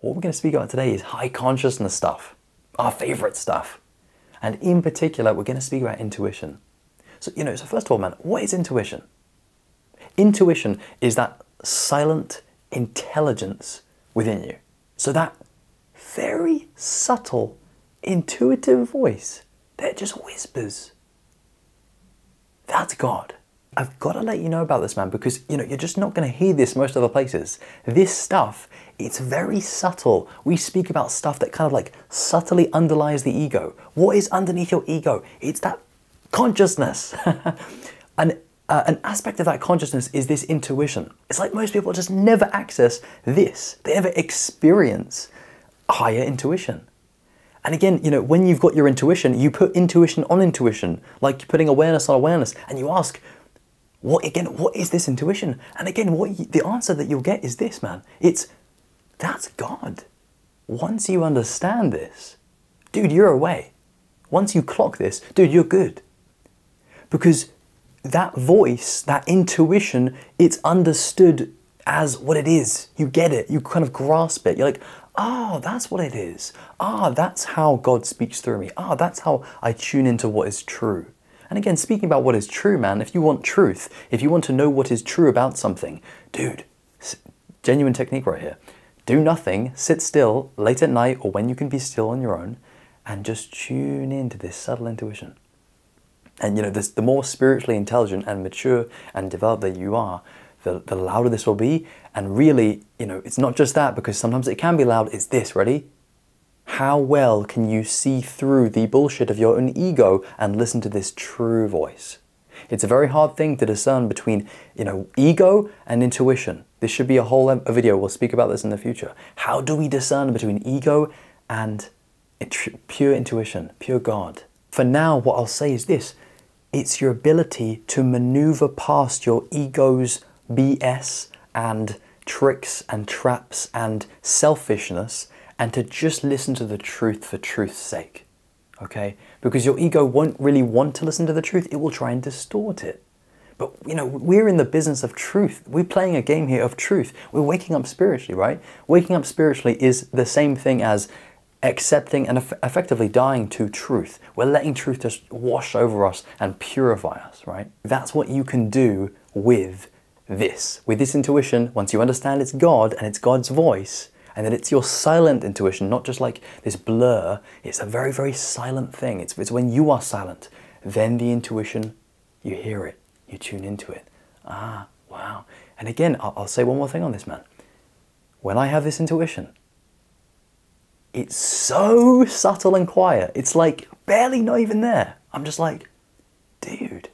What we're going to speak about today is high consciousness stuff, our favorite stuff. And in particular, we're going to speak about intuition. So first of all, man, what is intuition? Intuition is that silent intelligence within you. So that very subtle, intuitive voice that just whispers. That's God. I've got to let you know about this, man, because you're just not going to hear this most other places. This stuff, it's very subtle. We speak about stuff that kind of like subtly underlies the ego. What is underneath your ego? It's that consciousness. An aspect of that consciousness is this intuition. It's like most people just never access this. They never experience higher intuition. And again, when you've got your intuition, you put intuition on intuition, like you're putting awareness on awareness, and you ask, what is this intuition? And again, the answer that you'll get is this, man. That's God. Once you understand this, dude, you're away. Once you clock this, dude, you're good. Because that voice, that intuition, it's understood as what it is. You get it. You kind of grasp it. You're like, oh, that's what it is. That's how God speaks through me. That's how I tune into what is true. And again, speaking about what is true, man, if you want truth, if you want to know what is true about something, dude, genuine technique right here. Do nothing, sit still late at night or when you can be still on your own and just tune into this subtle intuition. And the more spiritually intelligent and mature and developed that you are, the louder this will be. And really, it's not just that, because sometimes it can be loud. It's this, ready? How well can you see through the bullshit of your own ego and listen to this true voice? It's a very hard thing to discern between, ego and intuition. This should be a whole video. We'll speak about this in the future. How do we discern between ego and pure intuition, pure God? For now, what I'll say is this. It's your ability to maneuver past your ego's BS and tricks and traps and selfishness, and to just listen to the truth for truth's sake, okay? Because your ego won't really want to listen to the truth. It will try and distort it. But, we're in the business of truth. We're playing a game here of truth. We're waking up spiritually, right? Waking up spiritually is the same thing as accepting and effectively dying to truth. We're letting truth just wash over us and purify us, right? That's what you can do with this intuition. Once you understand it's God and it's God's voice, and that it's your silent intuition, not just like this blur. It's a very, very silent thing. It's when you are silent, then the intuition, you hear it, you tune into it. Wow. And again, I'll say one more thing on this, man. When I have this intuition, it's so subtle and quiet. It's like barely not even there. I'm just like, dude,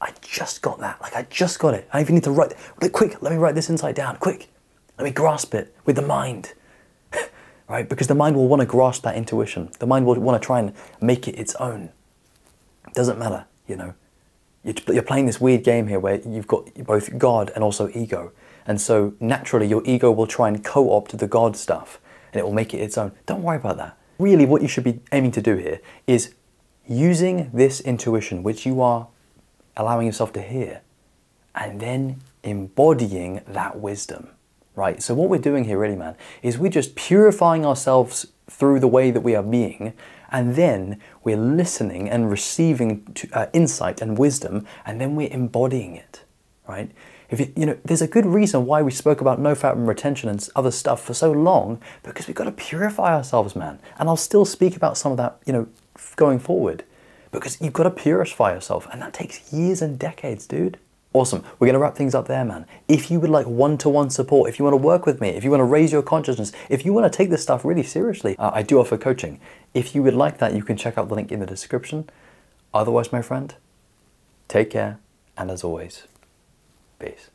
I just got that. Like I just got it. I even need to write, quick, let me write this insight down, quick. Let me grasp it with the mind, right? Because the mind will want to grasp that intuition. The mind will want to try and make it its own. It doesn't matter, You're playing this weird game here where you've got both God and also ego. And so naturally your ego will try and co-opt the God stuff and it will make it its own. Don't worry about that. Really what you should be aiming to do here is using this intuition, which you are allowing yourself to hear, and then embodying that wisdom. Right, so what we're doing here really, man, is we're just purifying ourselves through the way that we are being, and then we're listening and receiving insight and wisdom, and then we're embodying it, right? There's a good reason why we spoke about no fat and retention and other stuff for so long, because we've got to purify ourselves, man. And I'll still speak about some of that, going forward, because you've got to purify yourself, and that takes years and decades, dude. Awesome. We're going to wrap things up there, man. If you would like one-to-one support, if you want to work with me, if you want to raise your consciousness, if you want to take this stuff really seriously, I do offer coaching. If you would like that, you can check out the link in the description. Otherwise, my friend, take care. And as always, peace.